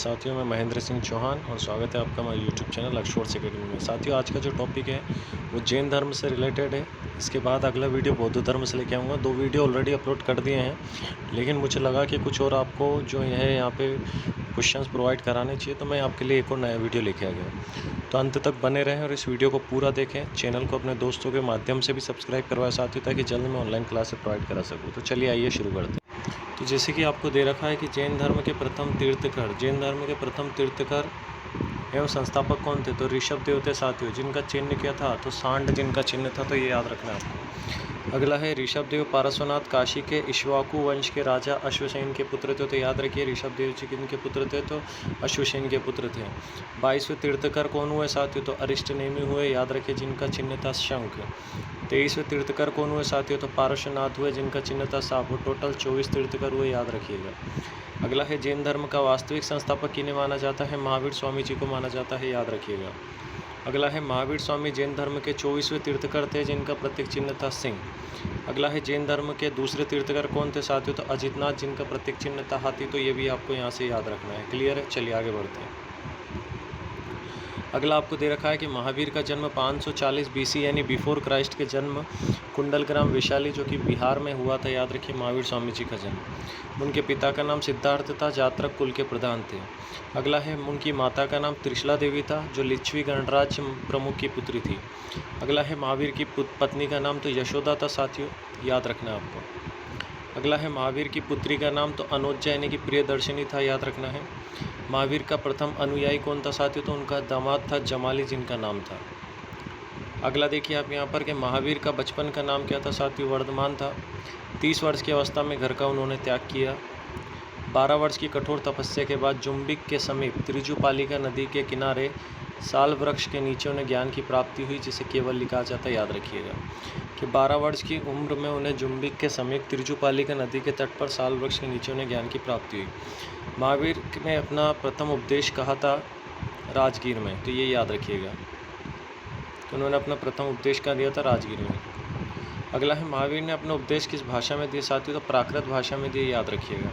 साथियों, मैं महेंद्र सिंह चौहान और स्वागत है आपका हमारे यूट्यूब चैनल अक्षोर्स एकेडमी में। साथियों, आज का जो टॉपिक है वो जैन धर्म से रिलेटेड है। इसके बाद अगला वीडियो बौद्ध धर्म से लेके आऊँगा। 2 वीडियो ऑलरेडी अपलोड कर दिए हैं, लेकिन मुझे लगा कि कुछ और आपको जो है यहाँ पे क्वेश्चंस प्रोवाइड कराने चाहिए, तो मैं आपके लिए एक और नया वीडियो लेके आ गया। तो अंत तक बने रहें और इस वीडियो को पूरा देखें। चैनल को अपने दोस्तों के माध्यम से भी सब्सक्राइब करवाएं साथियों, ताकि जल्द मैं ऑनलाइन क्लासेस प्रोवाइड करा सकूँ। तो चलिए आइए शुरू करते हैं। तो जैसे कि आपको दे रखा है कि जैन धर्म के प्रथम तीर्थकर एवं संस्थापक कौन थे, तो ऋषभ देव थे साथियों। जिनका चिन्ह क्या था, तो सांड जिनका चिन्ह था, तो ये याद रखना है आपको। अगला है ऋषभ देव पारस्वनाथ काशी के इक्ष्वाकु वंश के राजा अश्वसेन के पुत्र थे, तो याद रखिए ऋषभ देव जी किनके पुत्र थे, तो अश्वसेन के पुत्र थे। 22वें तीर्थकर कौन हुए साथियों, तो अरिष्टनेमि हुए, याद रखिए, जिनका चिन्ह था शंख। 23वें तीर्थकर कौन हुए साथियों, तो पार्श्वनाथ हुए, जिनका चिन्ह था सांप। टोटल 24 तीर्थकर हुए, याद रखिएगा। अगला है जैन धर्म का वास्तविक संस्थापक किन्हें माना जाता है, महावीर स्वामी जी को माना जाता है, याद रखिएगा। अगला है महावीर स्वामी जैन धर्म के 24वें तीर्थकर थे, जिनका प्रतीक चिन्ह था सिंह। अगला है जैन धर्म के दूसरे तीर्थकर कौन थे साथियों, तो अजितनाथ, जिनका प्रतीक चिन्ह था हाथी। तो ये भी आपको यहाँ से याद रखना है। क्लियर है, चलिए आगे बढ़ते हैं। अगला आपको दे रखा है कि महावीर का जन्म 540 BC यानी बिफोर क्राइस्ट के जन्म कुंडल ग्राम वैशाली जो कि बिहार में हुआ था, याद रखिए, महावीर स्वामी जी का जन्म। उनके पिता का नाम सिद्धार्थ था, जात्रक कुल के प्रधान थे। अगला है उनकी माता का नाम त्रिशला देवी था, जो लिच्छवी गणराज्य प्रमुख की पुत्री थी। अगला है महावीर की पत्नी का नाम तो यशोदा था साथियों, याद रखना है आपको। अगला है महावीर की पुत्री का नाम तो अनोज्जा यानी कि प्रियदर्शिनी था, याद रखना है। महावीर का प्रथम अनुयायी कौन था साथियों, तो उनका दामाद था जमाली, जिनका नाम था। अगला देखिए आप यहाँ पर कि महावीर का बचपन का नाम क्या था साथियों, वर्धमान था। 30 वर्ष की अवस्था में घर का उन्होंने त्याग किया। 12 वर्ष की कठोर तपस्या के बाद जुम्बिक के समीप त्रिजुपालिका नदी के किनारे साल वृक्ष के नीचे उन्हें ज्ञान की प्राप्ति हुई, जिसे केवल लिखा जाता है, याद रखिएगा कि 12 वर्ष की उम्र में उन्हें जुम्बिक के समीप त्रिजुपालिका नदी के तट पर साल वृक्ष के नीचे उन्हें ज्ञान की प्राप्ति हुई। महावीर ने अपना प्रथम उपदेश कहा था राजगीर में, तो ये याद रखिएगा। तो उन्होंने अपना प्रथम उपदेश कहा दिया था राजगीर में। अगला है महावीर ने अपना उपदेश किस भाषा में दिया साथियों, तो प्राकृत भाषा में दिए, याद रखिएगा।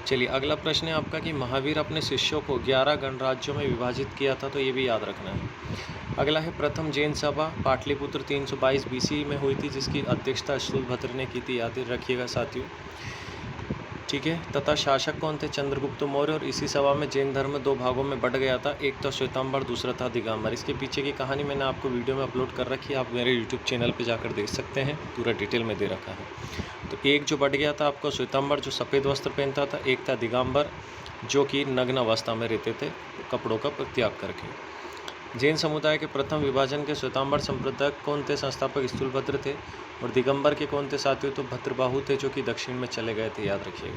चलिए अगला प्रश्न है आपका कि महावीर अपने शिष्यों को 11 गणराज्यों में विभाजित किया था, तो ये भी याद रखना है। अगला है प्रथम जैन सभा पाटलिपुत्र 322 BC में हुई थी, जिसकी अध्यक्षता स्थूलभद्र ने की थी, याद रखिएगा साथियों। ठीक है, तथा शासक कौन थे, चंद्रगुप्त मौर्य। और इसी सभा में जैन धर्म 2 भागों में बट गया था, एक था श्वेतांबर, दूसरा था दिगंबर। इसके पीछे की कहानी मैंने आपको वीडियो में अपलोड कर रखी है, आप मेरे यूट्यूब चैनल पे जाकर देख सकते हैं, पूरा डिटेल में दे रखा है। तो एक जो बट गया था आपको श्वेतांबर, जो सफ़ेद वस्त्र पहनता था, एक था दिगंबर जो कि नग्न अवस्था में रहते थे, कपड़ों का त्याग करके। जैन समुदाय के प्रथम विभाजन के श्वेतांबर संप्रदाय कौन थे, संस्थापक स्थूलभद्र थे। और दिगंबर के कौन थे साथियों, तो भद्रबाहु थे, जो कि दक्षिण में चले गए थे, याद रखिएगा।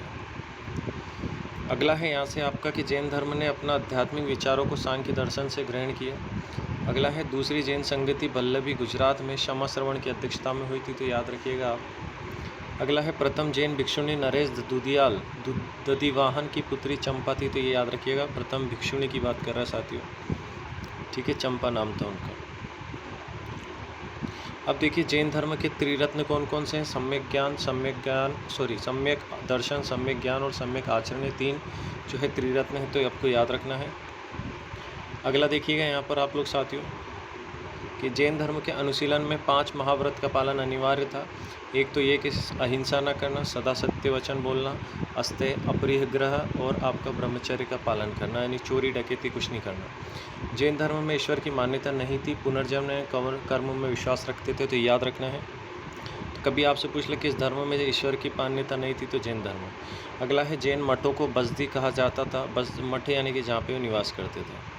अगला है यहाँ से आपका कि जैन धर्म ने अपना आध्यात्मिक विचारों को सांख्य दर्शन से ग्रहण किया। अगला है दूसरी जैन संगति वल्लभी गुजरात में क्षमा श्रवण की अध्यक्षता में हुई थी, तो याद रखिएगा आप। अगला है प्रथम जैन भिक्षुणी नरेश दुदियाल दधिवाहन की पुत्री चंपा थी, तो ये याद रखिएगा। प्रथम भिक्षुणी की बात कर रहा है साथियों, ठीक है, चंपा नाम था उनका। अब देखिए जैन धर्म के त्रिरत्न कौन कौन से हैं, सम्यक दर्शन, सम्यक ज्ञान और सम्यक आचरण, 3 जो है त्रिरत्न है, तो आपको याद रखना है। अगला देखिएगा यहाँ पर आप लोग साथियों कि जैन धर्म के अनुशीलन में 5 महाव्रत का पालन अनिवार्य था। एक तो ये कि अहिंसा न करना, सदा सत्य वचन बोलना, अस्तेय, अपरिग्रह और आपका ब्रह्मचर्य का पालन करना, यानी चोरी डकैती कुछ नहीं करना। जैन धर्म में ईश्वर की मान्यता नहीं थी, पुनर्जन्म कर्म में विश्वास रखते थे, तो याद रखना है। तो कभी आपसे पूछ ले किस धर्म में ईश्वर की मान्यता नहीं थी, तो जैन धर्म। अगला है जैन मठों को बस्दी कहा जाता था, बस मठ यानी कि जहाँ पे वो निवास करते थे।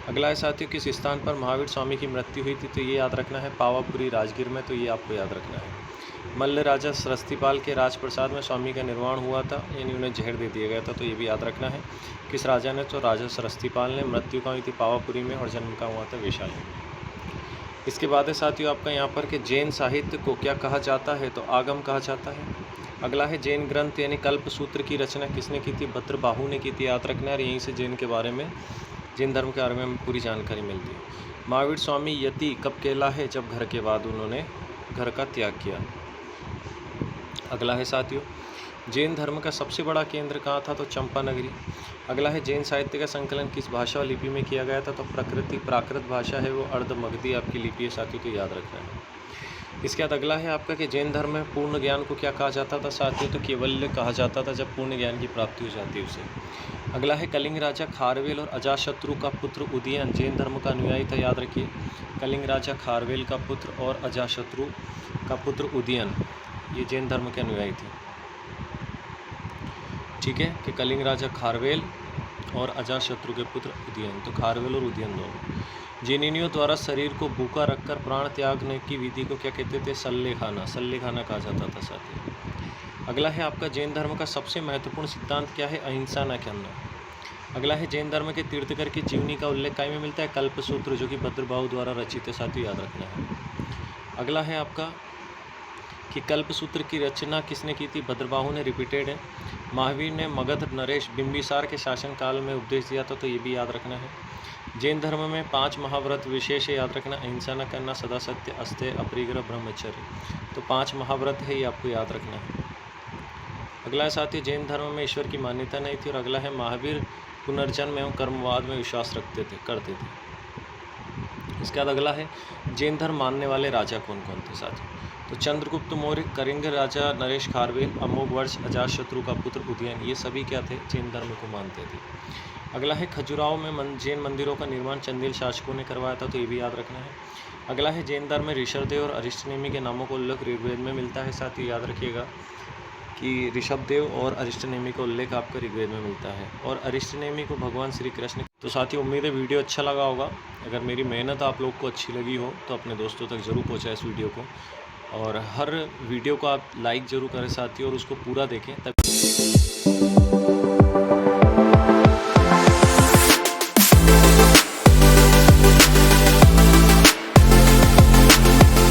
अगला है साथियों किस स्थान पर महावीर स्वामी की मृत्यु हुई थी, तो ये याद रखना है, पावापुरी राजगीर में, तो ये आपको याद रखना है। मल्ल राजा सरस्तीपाल के राजप्रसाद में स्वामी का निर्वाण हुआ था, यानी उन्हें जहर दे दिया गया था, तो ये भी याद रखना है। किस राजा ने, तो राजा सरस्तीपाल ने। मृत्यु कहाँ हुई थी, पावापुरी में, और जन्म कहाँ हुआ था, वैशाली में। इसके बाद है साथियों आपका यहाँ पर कि जैन साहित्य को क्या कहा जाता है, तो आगम कहा जाता है। अगला है जैन ग्रंथ यानी कल्प सूत्र की रचना किसने की थी, भद्रबाहु ने की थी, याद रखना है। और यहीं से जैन के बारे में, जैन धर्म के बारे में पूरी जानकारी मिलती है। महावीर स्वामी यति कब कहला है, जब घर के बाद उन्होंने घर का त्याग किया। अगला है साथियों जैन धर्म का सबसे बड़ा केंद्र कहाँ था? तो चंपानगरी। अगला है जैन साहित्य का संकलन किस भाषा और लिपि में किया गया था? तो प्राकृत भाषा है वो अर्ध मगधी आपकी लिपि है साथियों, तो याद रखना है। इसके बाद अगला है आपका कि जैन धर्म में पूर्ण ज्ञान को क्या कहा जाता था साथियों? तो केवल्य कहा जाता था जब पूर्ण ज्ञान की प्राप्ति हो जाती है उसे। अगला है कलिंग राजा खारवेल और अजाशत्रु का पुत्र उदयन जैन धर्म का अनुयायी था, याद रखिए। कलिंग राजा खारवेल का पुत्र और अजाशत्रु का पुत्र उदयन ये जैन धर्म के अनुयायी थे। ठीक है कि कलिंग राजा खारवेल और अजाशत्रु के पुत्र उदयन, तो खारवेल और उदयन दोनों। जैनियों द्वारा शरीर को भूखा रखकर प्राण त्यागने की विधि को क्या कहते थे? सल्ले खाना कहा जाता था साथियों। अगला है आपका जैन धर्म का सबसे महत्वपूर्ण सिद्धांत क्या है? अहिंसा न करना। अगला है जैन धर्म के तीर्थकर की जीवनी का उल्लेख काय में मिलता है? कल्पसूत्र जो कि भद्रबाहु द्वारा रचित है साथियों, याद रखना है। अगला है आपका कि कल्पसूत्र की रचना किसने की थी? भद्रबाहु ने, रिपीटेड है। महावीर ने मगध नरेश बिंबिसार के शासनकाल में उपदेश दिया था, तो ये भी याद रखना है। जैन धर्म में 5 महाव्रत विशेष है, याद रखना। अहिंसा न करना, सदा सत्य, अस्तेय, अपरिग्रह, ब्रह्मचर्य, तो 5 महाव्रत है, ये आपको याद रखना है। अगला है साथियों जैन धर्म में ईश्वर की मान्यता नहीं थी। और अगला है महावीर पुनर्जन्म एवं कर्मवाद में विश्वास करते थे। इसके बाद अगला है जैन धर्म मानने वाले राजा कौन कौन थे साथियों? तो चंद्रगुप्त मौर्य, कलिंग राजा नरेश खारवेल, अमोघ वर्ष, अजातशत्रु का पुत्र उदयन, ये सभी क्या थे? जैन धर्म को मानते थे। अगला है खजुराहो में जैन मंदिरों का निर्माण चंदेल शासकों ने करवाया था, तो ये भी याद रखना है। अगला है जैन धर्म में ऋषभदेव और अरिष्टनेमि के नामों का उल्लेख ऋग्वेद में मिलता है, साथ ही याद रखिएगा कि ऋषभदेव और अरिष्टनेमि का उल्लेख आपका ऋग्वेद में मिलता है, और अरिष्टनेमि को भगवान श्री कृष्ण। तो साथियों उम्मीद है वीडियो अच्छा लगा होगा। अगर मेरी मेहनत आप लोग को अच्छी लगी हो तो अपने दोस्तों तक ज़रूर पहुँचाएं इस वीडियो को, और हर वीडियो को आप लाइक ज़रूर करें साथियों, और उसको पूरा देखें तब